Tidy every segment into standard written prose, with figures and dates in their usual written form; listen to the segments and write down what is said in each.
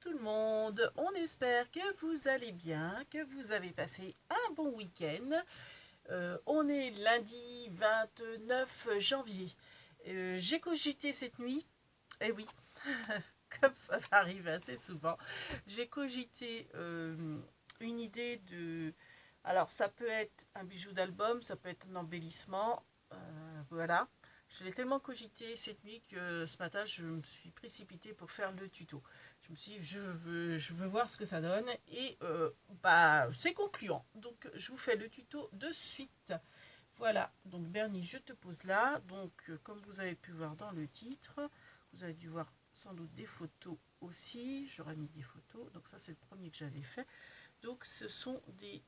tout le monde, on espère que vous allez bien, que vous avez passé un bon week-end. On est lundi 29 janvier. J'ai cogité cette nuit, et oui, comme ça m'arrive assez souvent, j'ai cogité une idée de... Alors ça peut être un bijou d'album, ça peut être un embellissement, voilà. Je l'ai tellement cogité cette nuit que ce matin, je me suis précipitée pour faire le tuto. Je me suis dit, je veux voir ce que ça donne. Et c'est concluant. Donc, je vous fais le tuto de suite. Voilà. Donc, Bernie, je te pose là. Donc, comme vous avez pu voir dans le titre, vous avez dû voir sans doute des photos aussi. J'aurais mis des photos. Donc, ça, c'est le premier que j'avais fait. Donc, ce sont des...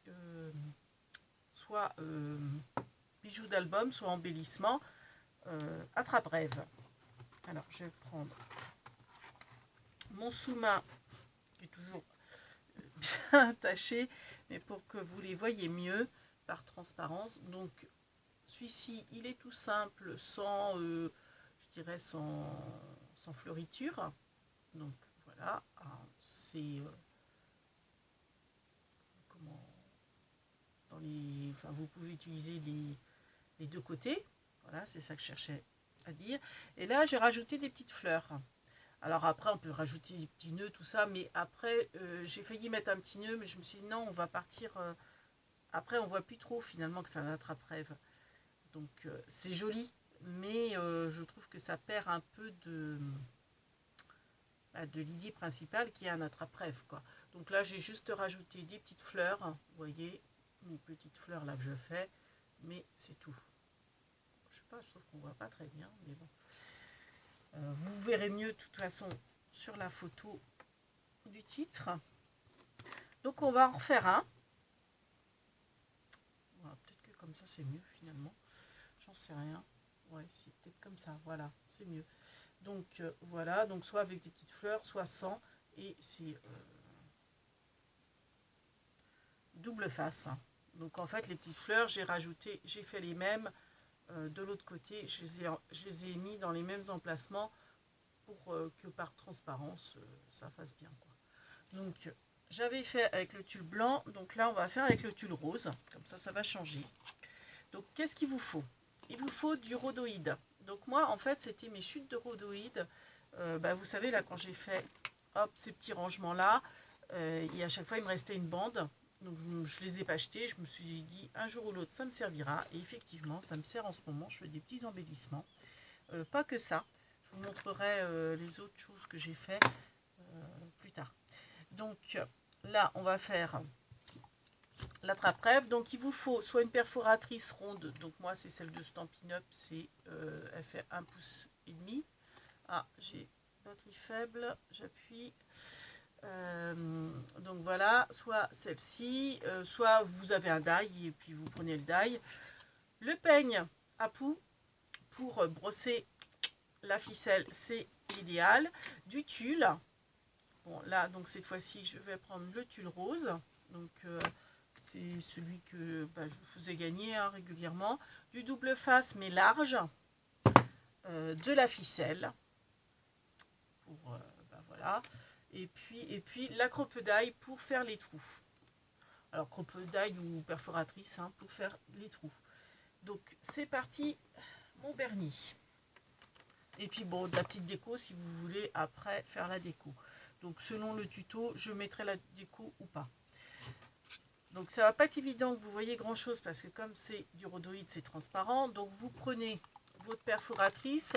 soit bijoux d'album, soit embellissements. Attrape-rêve. Alors, je vais prendre mon sous-main qui est toujours bien attaché, mais pour que vous les voyez mieux par transparence. Donc, celui-ci, il est tout simple, sans, je dirais, sans fleuriture. Donc, voilà. C'est comment dans les, enfin, vous pouvez utiliser les deux côtés. Voilà, c'est ça que je cherchais à dire. Et là, j'ai rajouté des petites fleurs. Alors après, on peut rajouter des petits nœuds, tout ça, mais après, j'ai failli mettre un petit nœud, mais je me suis dit non, on va partir. Après, on voit plus trop finalement que c'est un attrape-rêve. Donc c'est joli, mais je trouve que ça perd un peu de l'idée principale qui est un attrape-rêve, quoi. Donc là, j'ai juste rajouté des petites fleurs, vous voyez, une petite fleur là que je fais, mais c'est tout. Je sais pas, je trouve qu'on voit pas très bien, mais bon. Vous verrez mieux de toute façon sur la photo du titre. Donc on va en refaire un. Voilà, peut-être que comme ça c'est mieux finalement. J'en sais rien. Ouais, c'est peut-être comme ça. Voilà, c'est mieux. Donc voilà, donc soit avec des petites fleurs, soit sans. Et c'est double face. Donc en fait les petites fleurs, j'ai fait les mêmes de l'autre côté. Je les ai mis dans les mêmes emplacements pour que par transparence ça fasse bien, quoi. Donc j'avais fait avec le tulle blanc, donc là on va faire avec le tulle rose, comme ça va changer. Donc qu'est-ce qu'il vous faut? Il vous faut du rhodoïde. Donc moi en fait c'était mes chutes de rhodoïde. Vous savez là quand j'ai fait hop ces petits rangements là, et à chaque fois il me restait une bande. Donc je les ai pas achetés, je me suis dit un jour ou l'autre ça me servira. Et effectivement ça me sert en ce moment, je fais des petits embellissements. Pas que ça, je vous montrerai les autres choses que j'ai fait plus tard. Donc là, on va faire l'attrape-rêve. Donc il vous faut soit une perforatrice ronde. Donc moi, c'est celle de Stampin' Up. Elle fait 1,5 pouce. Ah, j'ai batterie faible. J'appuie. Donc voilà, soit celle-ci, soit vous avez un die et puis vous prenez le die. Le peigne à poux pour brosser la ficelle, c'est idéal. Du tulle. Bon, là, donc cette fois-ci, je vais prendre le tulle rose. Donc, c'est celui que je vous faisais gagner régulièrement. Du double face, mais large. De la ficelle. Pour, voilà. Et puis la cropedaille pour faire les trous. Alors, cropedaille ou perforatrice pour faire les trous. Donc, c'est parti, mon Bernie. Et puis, bon, de la petite déco si vous voulez après faire la déco. Donc selon le tuto, je mettrai la déco ou pas. Donc ça va pas être évident que vous voyez grand chose parce que comme c'est du rhodoïde, c'est transparent. Donc vous prenez votre perforatrice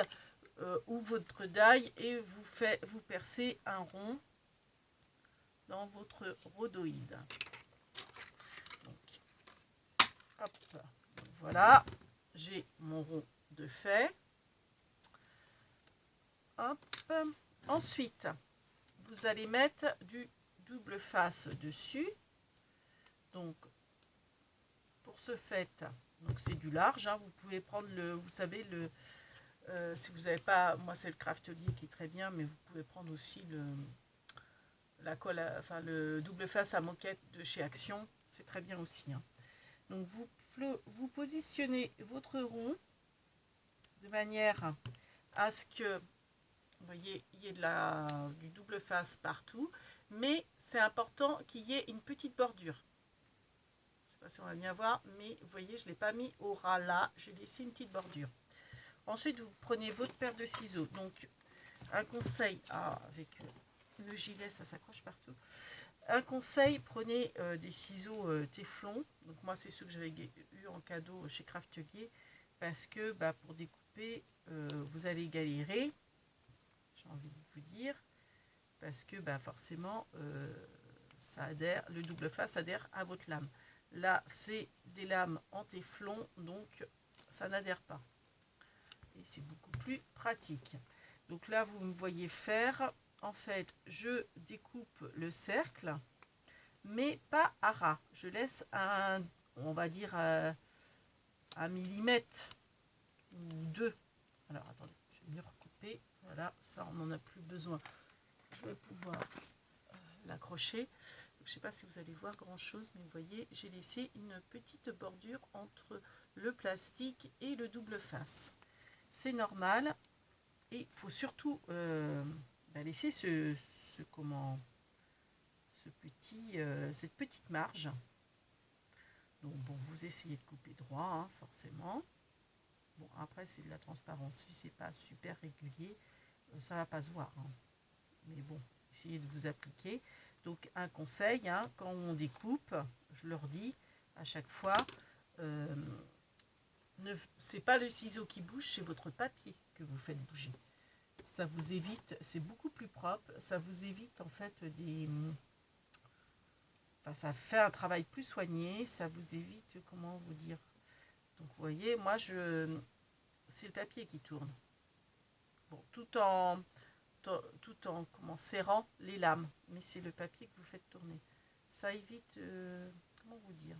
ou votre die et vous percez un rond dans votre rhodoïde. Donc, hop, donc voilà, j'ai mon rond de fait. Hop. Ensuite, vous allez mettre du double face dessus. Donc pour ce fait, donc c'est du large, vous pouvez prendre vous savez si vous n'avez pas, moi c'est le Craftelier qui est très bien, mais vous pouvez prendre aussi la colle, enfin le double face à moquette de chez Action, c'est très bien aussi. Donc vous positionnez votre rond de manière à ce que Vous voyez, il y a du double face partout, mais c'est important qu'il y ait une petite bordure. Je ne sais pas si on va bien voir, mais vous voyez, je ne l'ai pas mis au ras là, j'ai laissé une petite bordure. Ensuite, vous prenez votre paire de ciseaux. Donc, un conseil, avec le gilet, ça s'accroche partout. Un conseil, prenez des ciseaux téflon. Donc moi, c'est ceux que j'avais eu en cadeau chez Craftelier, parce que pour découper, vous allez galérer, j'ai envie de vous dire, parce que forcément, ça adhère, le double face adhère à votre lame. Là, c'est des lames en téflon, donc ça n'adhère pas. Et c'est beaucoup plus pratique. Donc là, vous me voyez faire, en fait, je découpe le cercle, mais pas à ras. Je laisse on va dire, un millimètre ou deux. Alors, attendez, je vais mieux recouper. Voilà, ça, on n'en a plus besoin. Je vais pouvoir l'accrocher. Je ne sais pas si vous allez voir grand chose, mais vous voyez, j'ai laissé une petite bordure entre le plastique et le double face. C'est normal. Et il faut surtout laisser cette petite marge. Donc bon, vous essayez de couper droit, hein, forcément. Bon, après c'est de la transparence. Si c'est pas super régulier, ça va pas se voir. Hein. Mais bon, essayez de vous appliquer. Donc un conseil, hein, quand on découpe, je leur dis à chaque fois, c'est pas le ciseau qui bouge, c'est votre papier que vous faites bouger. Ça vous évite, c'est beaucoup plus propre, ça vous évite en fait ça fait un travail plus soigné, ça vous évite, comment vous dire. Donc vous voyez, moi c'est le papier qui tourne. Bon, tout en serrant les lames, mais c'est le papier que vous faites tourner. Ça évite, comment vous dire,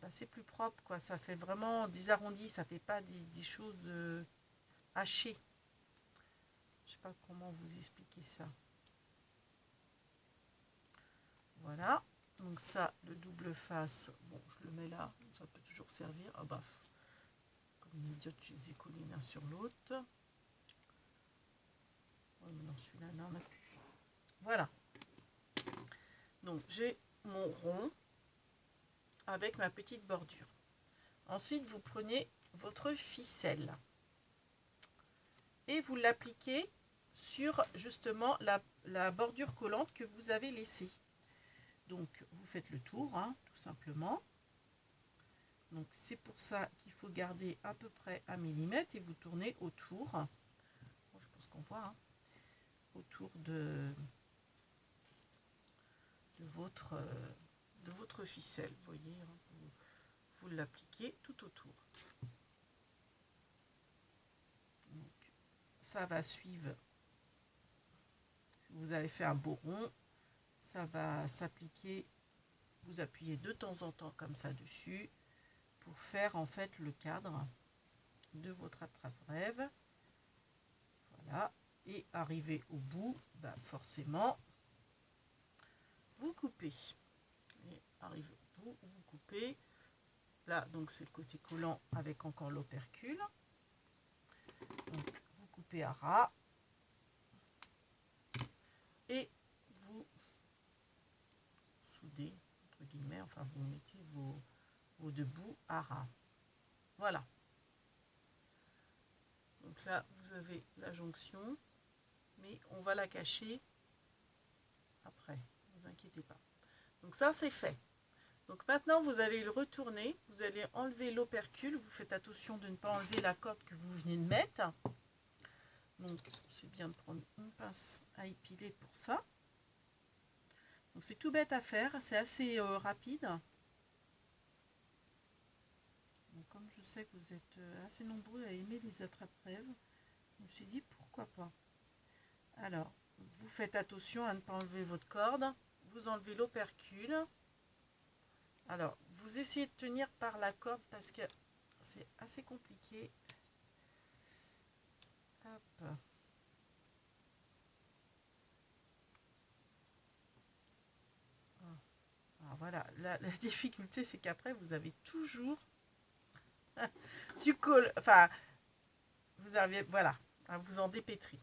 c'est plus propre quoi, ça fait vraiment des arrondis, ça fait pas des choses hachées. Je sais pas comment vous expliquer ça. Voilà, donc ça, le double face, bon, je le mets là, ça peut toujours servir. Ah bah, comme une idiote, je les ai collés l'un sur l'autre. Oh, non, celui-là, non, on n'a plus. Voilà. Donc, j'ai mon rond avec ma petite bordure. Ensuite, vous prenez votre ficelle et vous l'appliquez sur justement la bordure collante que vous avez laissée. Donc, vous faites le tour, hein, tout simplement. Donc, c'est pour ça qu'il faut garder à peu près 1 millimètre et vous tournez autour. Bon, je pense qu'on voit, hein, autour de votre ficelle. Vous voyez, hein, vous l'appliquez tout autour. Donc, ça va suivre. Si vous avez fait un beau rond, ça va s'appliquer. Vous appuyez de temps en temps comme ça dessus pour faire en fait le cadre de votre attrape-rêve. Voilà. Et arrivé au bout, forcément, vous coupez. Et arrivé au bout, vous coupez. Là, donc c'est le côté collant avec encore l'opercule. Donc, vous coupez à ras. Et vous soudez, entre guillemets, enfin vous mettez vos deux bouts à ras. Voilà. Donc là, vous avez la jonction, mais on va la cacher après, ne vous inquiétez pas. Donc ça, c'est fait. Donc maintenant, vous allez le retourner, vous allez enlever l'opercule, vous faites attention de ne pas enlever la corde que vous venez de mettre. Donc c'est bien de prendre une pince à épiler pour ça. Donc c'est tout bête à faire, c'est assez rapide. Donc, comme je sais que vous êtes assez nombreux à aimer les attrape-rêves, je me suis dit pourquoi pas. Alors, vous faites attention à ne pas enlever votre corde, vous enlevez l'opercule. Alors, vous essayez de tenir par la corde parce que c'est assez compliqué. Hop. Alors voilà, la difficulté c'est qu'après vous avez toujours du col, enfin vous avez, voilà, hein, vous en dépêtrez.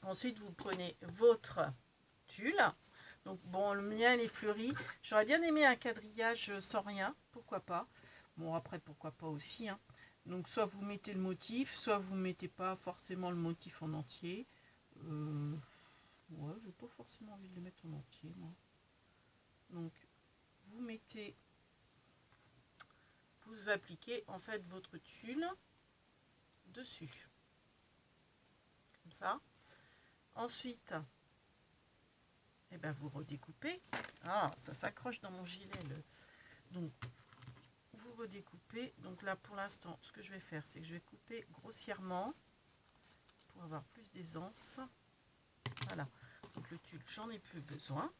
Ensuite, vous prenez votre tulle. Donc, bon, le mien, il est fleuri. J'aurais bien aimé un quadrillage sans rien, pourquoi pas. Bon, après, pourquoi pas aussi, hein. Donc, soit vous mettez le motif, soit vous mettez pas forcément le motif en entier. Ouais, j'ai pas forcément envie de le mettre en entier, moi. Donc, vous mettez, vous appliquez en fait votre tulle dessus, comme ça. Ensuite, eh ben, vous redécoupez. Ah, ça s'accroche dans mon gilet. Donc, vous redécoupez. Donc là, pour l'instant, ce que je vais faire, c'est que je vais couper grossièrement pour avoir plus d'aisance. Voilà. Donc le tulle, j'en ai plus besoin.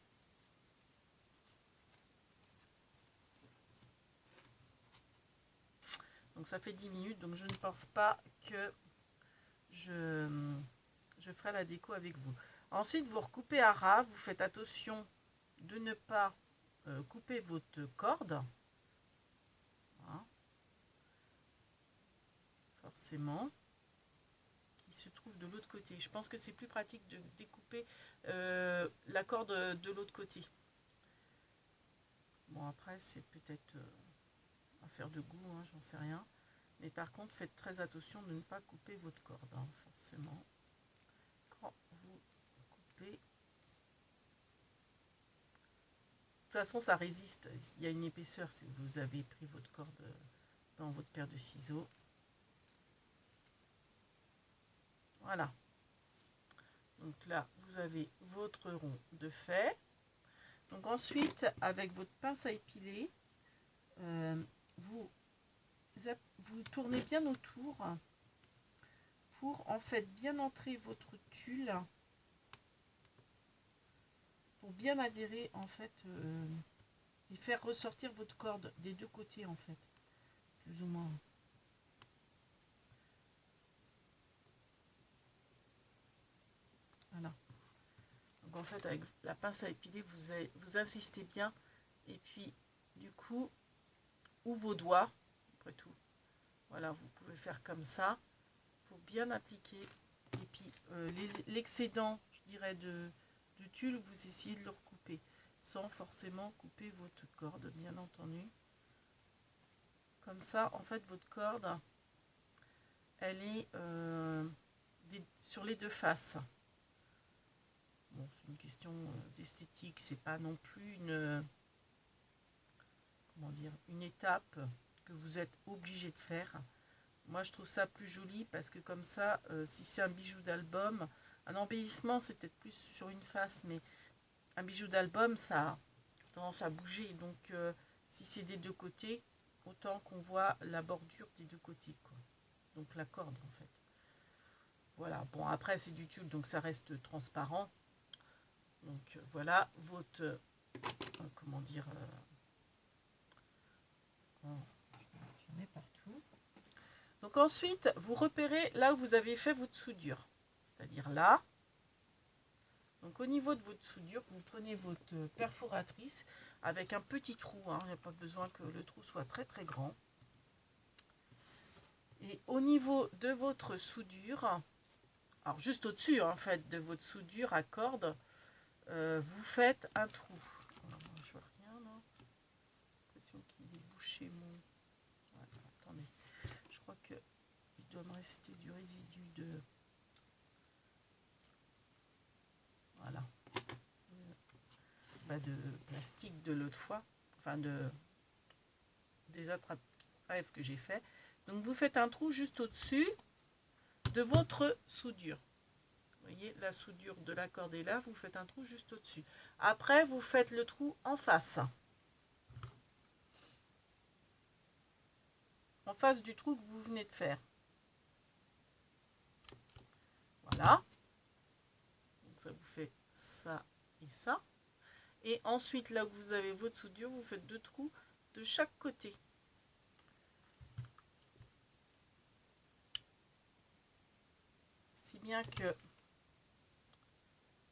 Donc ça fait 10 minutes, donc je ne pense pas que je ferai la déco avec vous. Ensuite, vous recoupez à ras. Vous faites attention de ne pas couper votre corde. Voilà. Forcément. Qui se trouve de l'autre côté. Je pense que c'est plus pratique de découper la corde de l'autre côté. Bon, après, c'est peut-être affaire de goût, hein, j'en sais rien. Mais par contre, faites très attention de ne pas couper votre corde, hein, forcément. Quand vous coupez. De toute façon, ça résiste. Il y a une épaisseur si vous avez pris votre corde dans votre paire de ciseaux. Voilà. Donc là, vous avez votre rond de fait. Donc ensuite, avec votre pince à épiler, vous tournez bien autour pour en fait bien entrer votre tulle, pour bien adhérer en fait et faire ressortir votre corde des deux côtés en fait, plus ou moins. Voilà. Donc en fait avec la pince à épiler, vous insistez bien et puis du coup, ou vos doigts, après tout, voilà, vous pouvez faire comme ça pour bien appliquer. Et puis l'excédent, je dirais, de tulle, vous essayez de le recouper sans forcément couper votre corde, bien entendu. Comme ça, en fait, votre corde, elle est sur les deux faces. Bon, c'est une question d'esthétique, c'est pas non plus une étape que vous êtes obligé de faire. Moi, je trouve ça plus joli parce que comme ça, si c'est un bijou d'album, un embellissement, c'est peut-être plus sur une face, mais un bijou d'album, ça a tendance à bouger. Donc, si c'est des deux côtés, autant qu'on voit la bordure des deux côtés, quoi. Donc, la corde, en fait. Voilà. Bon, après, c'est du tulle, donc ça reste transparent. Donc, voilà votre... comment dire... je mets partout. Donc ensuite, vous repérez là où vous avez fait votre soudure. C'est-à-dire là. Donc au niveau de votre soudure, vous prenez votre perforatrice avec un petit trou. Hein, il n'y a pas besoin que le trou soit très très grand. Et au niveau de votre soudure, alors juste au-dessus en fait de votre soudure à corde, vous faites un trou. Alors, je vois rien là. J'ai l'impression qu'il est bouché mon... Ouais, attendez, je crois que il doit me rester du résidu de... Voilà. De plastique de l'autre fois, enfin des autres rêves que j'ai fait. Donc vous faites un trou juste au-dessus de votre soudure. Vous voyez, la soudure de la corde est là, vous faites un trou juste au-dessus. Après, vous faites le trou en face. En face du trou que vous venez de faire. Voilà. Donc ça vous fait ça et ça. Et ensuite, là où vous avez votre soudure, vous faites deux trous de chaque côté. Si bien que...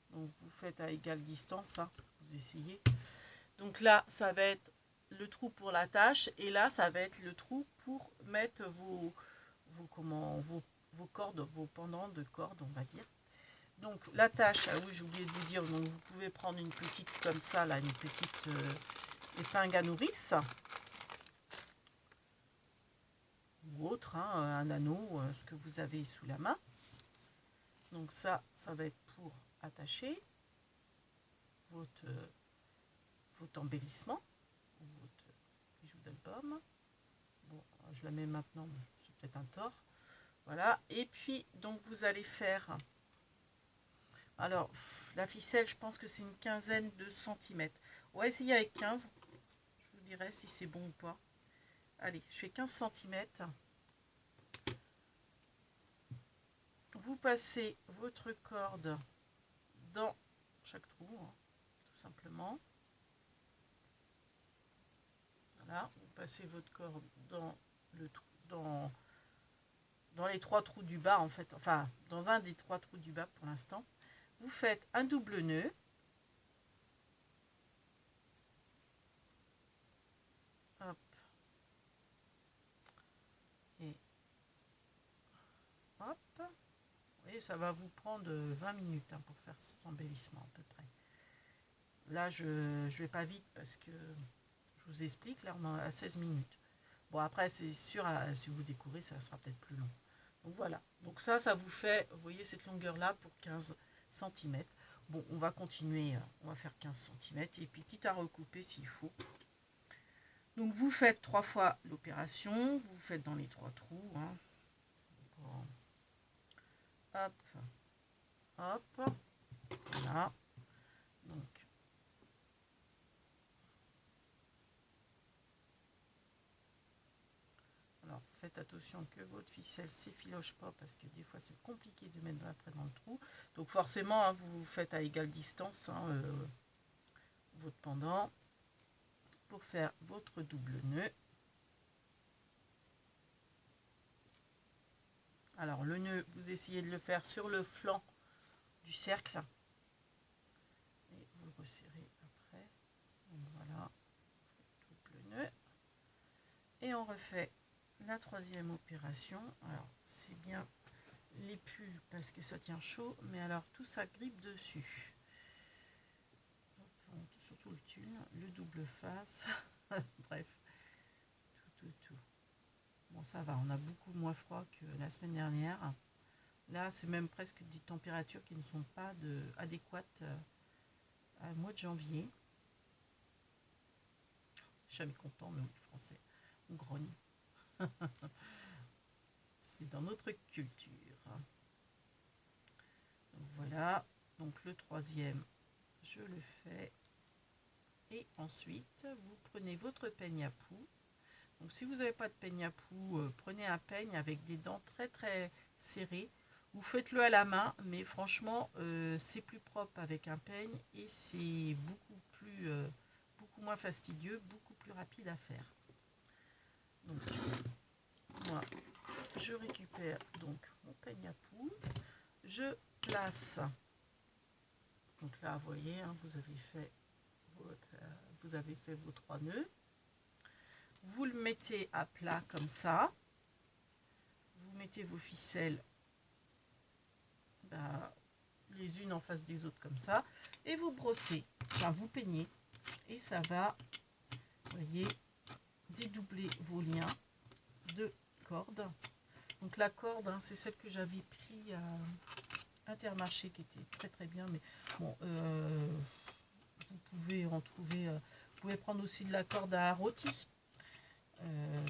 Donc vous faites à égale distance, hein, vous essayez. Donc là, ça va être le trou pour la tâche et là, ça va être le trou pour mettre vos vos cordes, vos pendants de cordes, on va dire. Donc l'attache, ah oui, j'ai oublié de vous dire, donc vous pouvez prendre une petite comme ça, là, une petite épingle à nourrice. Ou autre, hein, un anneau, ce que vous avez sous la main. Donc ça va être pour attacher votre embellissement, ou votre bijou d'album. Bon, je la mets maintenant, c'est peut-être un tort. Voilà, et puis donc vous allez faire, alors la ficelle, je pense que c'est une quinzaine de centimètres. On va essayer avec 15, je vous dirai si c'est bon ou pas. Allez, je fais 15 centimètres. Vous passez votre corde dans chaque trou, hein, tout simplement. Voilà, vous passez votre corde dans le trou, dans les 3 trous du bas en fait, enfin dans un des 3 trous du bas pour l'instant. Vous faites un double nœud. Hop. Et hop. Et ça va vous prendre 20 minutes hein, pour faire cet embellissement à peu près. Là, je vais pas vite parce que je vous explique, là on est à 16 minutes. Bon après c'est sûr, si vous découvrez, ça sera peut-être plus long. Donc voilà, donc ça vous fait, vous voyez cette longueur là pour 15 cm. Bon, on va continuer, on va faire 15 cm et puis quitte à recouper s'il faut. Donc vous faites 3 fois l'opération, vous faites dans les 3 trous. Hein. Hop, hop, voilà. Donc, alors faites attention que votre ficelle s'effiloche pas parce que des fois c'est compliqué de mettre après dans le trou. Donc forcément, hein, vous faites à égale distance hein, votre pendant pour faire votre double nœud. Alors le nœud, vous essayez de le faire sur le flanc du cercle. Et vous le resserrez après. Donc voilà, double nœud. Et on refait la troisième opération. Alors c'est bien les pulls parce que ça tient chaud, mais alors tout ça grippe dessus. Hop, surtout le tulle, le double face. Bref, tout. Bon, ça va, on a beaucoup moins froid que la semaine dernière. Là, c'est même presque des températures qui ne sont pas adéquates à mois de janvier. Je suis jamais content, mais oui, français. On grogne. C'est dans notre culture. Donc voilà, donc le troisième, je le fais. Et ensuite, vous prenez votre peigne à poux. Donc si vous n'avez pas de peigne à poux, prenez un peigne avec des dents très très serrées. Vous faites-le à la main, mais franchement, c'est plus propre avec un peigne et c'est beaucoup moins fastidieux, beaucoup plus rapide à faire. Donc, moi, je récupère donc mon peigne à poux, je place. Donc là, vous voyez, hein, vous avez fait vos 3 nœuds. Vous le mettez à plat comme ça. Vous mettez vos ficelles les unes en face des autres comme ça. Et vous brossez, enfin vous peignez. Et ça va, vous voyez, dédoubler vos liens de corde. Donc la corde, hein, c'est celle que j'avais pris à Intermarché qui était très très bien. Mais bon, vous pouvez en trouver, vous pouvez prendre aussi de la corde à rôti.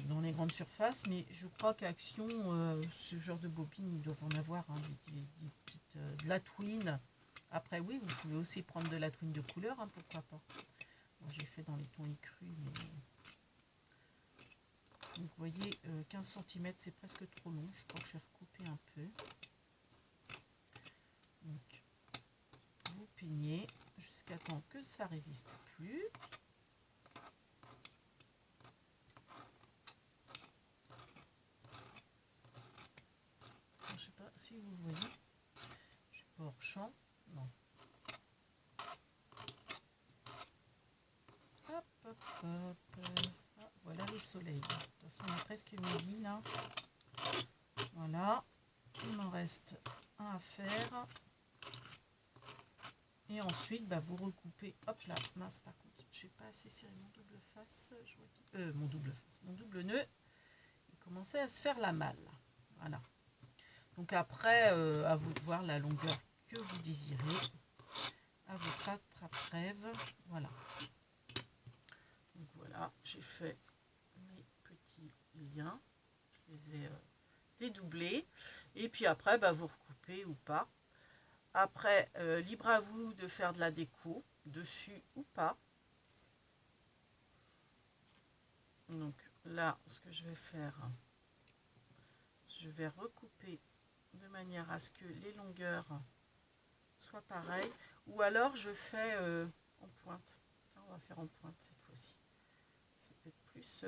Dans les grandes surfaces, mais je crois qu'à Action, ce genre de bobines, ils doivent en avoir hein, des petites, de la twin. Après, oui, vous pouvez aussi prendre de la twin de couleur, hein, pourquoi pas. Bon, j'ai fait dans les tons écrus, mais... Donc, vous voyez, 15 cm, c'est presque trop long. Je crois que je vais recouper un peu. Donc, vous peignez jusqu'à temps que ça résiste plus. Je sais pas si vous voyez, je suis pas hors champ, non. Hop, hop, hop. Ah, voilà le soleil. De toute façon, on est presque midi là. Voilà. il m'en reste un à faire. Et ensuite, bah, vous recoupez. Hop là, mince, par contre, je n'ai pas assez serré mon double face. Je vois mon double nœud. Il commençait à se faire la malle. Voilà. Donc après, à vous de voir la longueur que vous désirez. À votre attrape-rêve. Voilà. Donc voilà, j'ai fait mes petits liens. Je les ai dédoublés. Et puis après, bah, vous recoupez ou pas. Après, libre à vous de faire de la déco, dessus ou pas. Donc là, ce que je vais faire, je vais recouper de manière à ce que les longueurs soient pareilles. Ou alors, je fais en pointe. On va faire en pointe cette fois-ci. C'est peut-être plus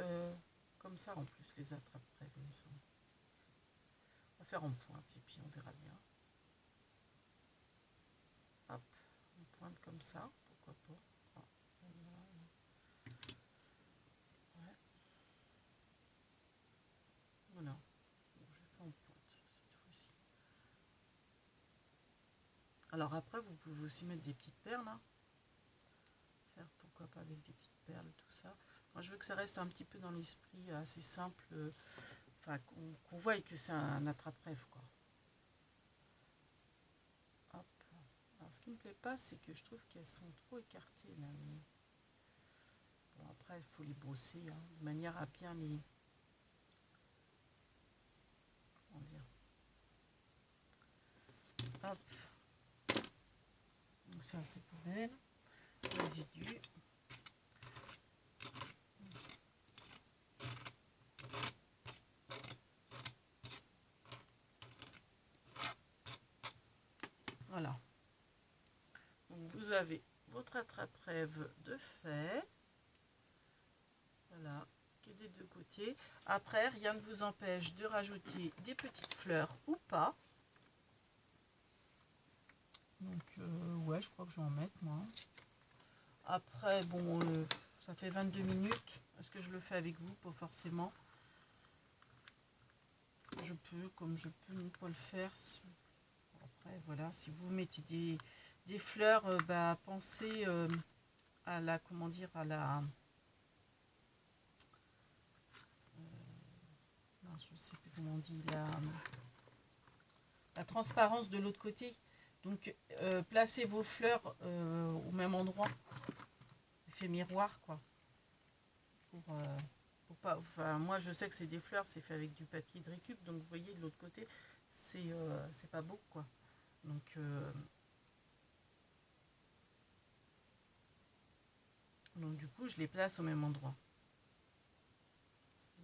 comme ça en plus, les attrape-rêves, il me semble. On va faire en pointe et puis on verra bien. Hop, on pointe comme ça, pourquoi pas. Ah, ouais. Voilà, bon, j'ai fait en pointe cette fois-ci. Alors après, vous pouvez aussi mettre des petites perles. Hein. Faire pourquoi pas avec des petites perles, tout ça. Moi, je veux que ça reste un petit peu dans l'esprit assez simple. Enfin, qu'on voie que c'est un attrape-rêve, quoi. Hop. Alors, ce qui me plaît pas, c'est que je trouve qu'elles sont trop écartées, là. Bon, après, il faut les brosser, hein, de manière à bien les... Comment dire? Hop. Donc ça, c'est pour elle. Résidu. Voilà. Donc vous avez votre attrape-rêve de fait. Voilà, qui est des deux côtés. Après, rien ne vous empêche de rajouter des petites fleurs ou pas. Donc, ouais, je crois que je vais en mettre, moi. Après, bon, ça fait 22 minutes. Est-ce que je le fais avec vous? Pas forcément. Je peux, comme je peux ne pas le faire. Après, voilà, si vous mettez des fleurs, bah, pensez à la, comment dire, à la... je ne sais plus comment on dit, la transparence de l'autre côté. Donc, placez vos fleurs au même endroit. Effet miroir, quoi. Pour pas, enfin, moi, je sais que c'est des fleurs, c'est fait avec du papier de récup. Donc, vous voyez, de l'autre côté, c'est pas beau, quoi. Donc, du coup, je les place au même endroit.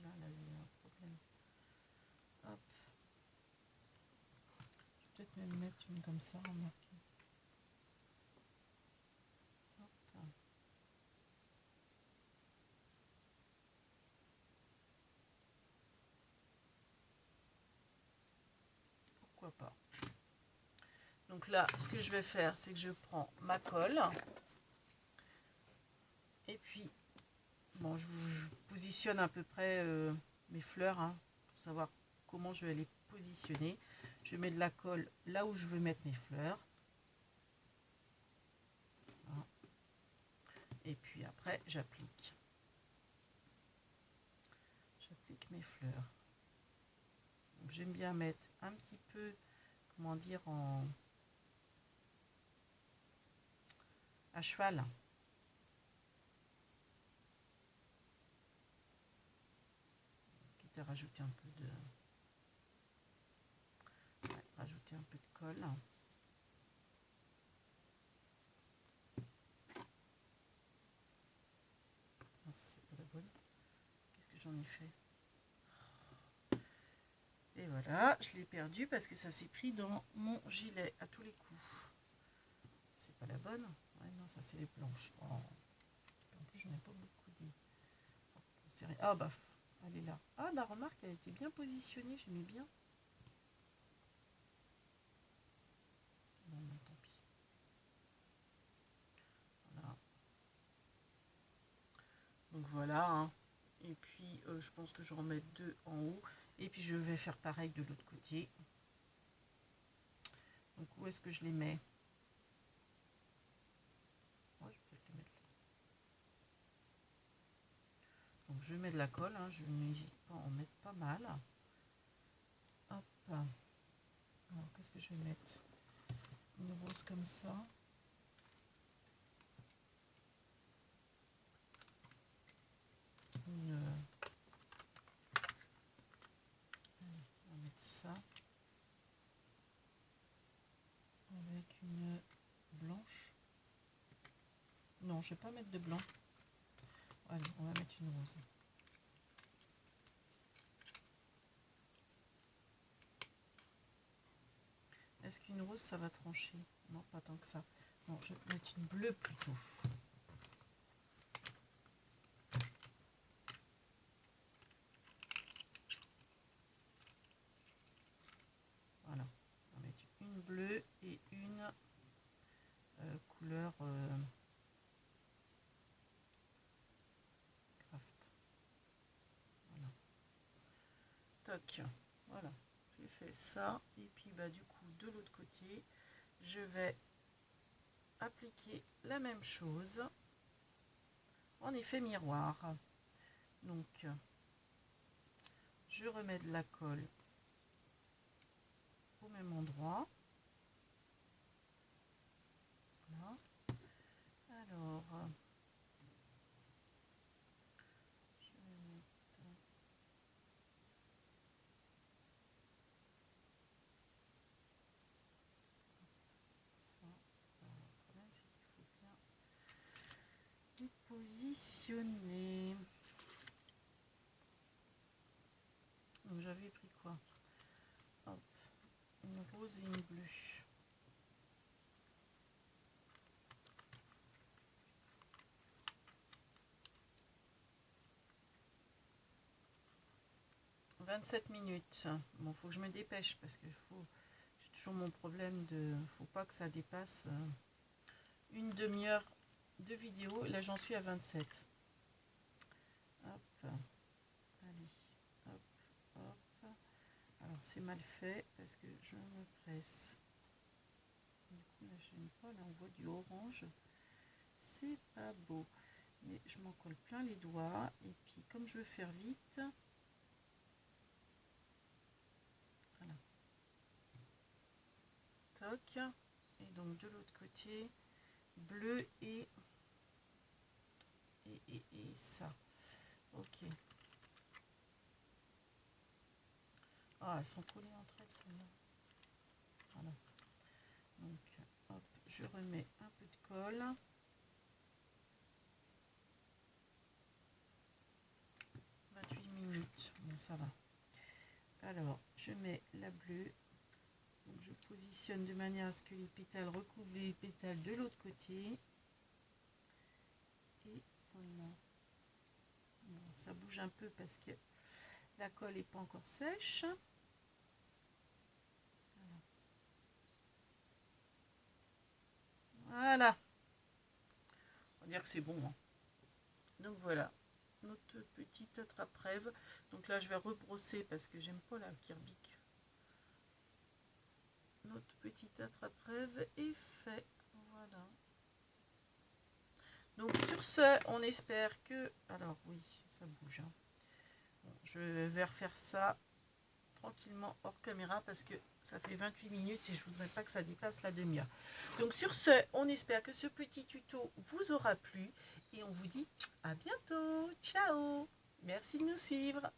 Là, elle a eu un problème. Hop. Je vais peut-être même mettre une comme ça, remarquez. Hop. Pourquoi pas. Donc là, ce que je vais faire, c'est que je prends ma colle. Et puis, bon, je positionne à peu près mes fleurs, hein, pour savoir comment je vais les positionner. Je mets de la colle là où je veux mettre mes fleurs. Ça. Et puis après, j'applique. J'applique mes fleurs. Donc j'aime bien mettre un petit peu, comment dire, à cheval. Quitte à rajouter un peu de... Ouais, rajouter un peu de colle. Ah, c'est pas la bonne. Qu'est-ce que j'en ai fait? Et voilà, je l'ai perdu parce que ça s'est pris dans mon gilet à tous les coups. C'est pas la bonne? Ouais, non, ça c'est les planches. Oh. En plus, j'en ai pas beaucoup dit. Enfin, ah bah, elle est là. Ah bah, remarque, elle était bien positionnée, j'aimais bien. Bon, bah, tant pis. Voilà. Donc voilà, hein. Et puis, je pense que je vais en mettre deux en haut. Et puis, je vais faire pareil de l'autre côté. Donc où est-ce que je les mets? Ouais, je vais peut-être les mettre là. Donc je mets de la colle, hein, je n'hésite pas à en mettre pas mal. Hop. Alors qu'est-ce que je vais mettre? Une rose comme ça. On va mettre ça. Avec une blanche. Non, je vais pas mettre de blanc. Allez, on va mettre une rose. Est-ce qu'une rose, ça va trancher? Non, pas tant que ça. Non, je vais mettre une bleue plutôt. Voilà. On va mettre une bleue et une couleur craft. Voilà. Toc. Voilà. J'ai fait ça. Et puis, bah, du coup, de l'autre côté, je vais appliquer la même chose en effet miroir. Donc je remets de la colle au même endroit. Voilà. Alors je vais mettre ça. Alors, le problème c'est qu'il faut bien les positionner. Donc j'avais pris quoi? Hop, une rose et une bleue. « 27 minutes. Bon, faut que je me dépêche parce que j'ai toujours mon problème de... Faut pas que ça dépasse une demi-heure de vidéo. Là, j'en suis à 27. Hop. Allez. Hop, hop. Alors, c'est mal fait parce que je me presse. Du coup, là, j'aime pas. Là, on voit du orange. C'est pas beau. Mais je m'en colle plein les doigts. Et puis, comme je veux faire vite... Voilà. Toc. Et donc, de l'autre côté, bleu et ça. Ok. Ah, elles sont collées entre elles, celles-là. Voilà. Donc, hop, je remets un peu de colle. « 28 minutes. Bon, ça va. Alors, je mets la bleue. Donc, je positionne de manière à ce que les pétales recouvrent les pétales de l'autre côté. Et voilà. Bon, ça bouge un peu parce que la colle n'est pas encore sèche. Voilà. On va dire que c'est bon. Hein. Donc voilà, notre petite attrape-rêve. Donc là, je vais rebrosser parce que j'aime pas la kirbic. Notre petite attrape-rêve est fait. Voilà. Donc sur ce, on espère que... Alors oui, ça bouge. Hein. Bon, je vais refaire ça tranquillement hors caméra parce que ça fait 28 minutes et je voudrais pas que ça dépasse la demi-heure. Donc sur ce, on espère que ce petit tuto vous aura plu et on vous dit à bientôt. Ciao. Merci de nous suivre.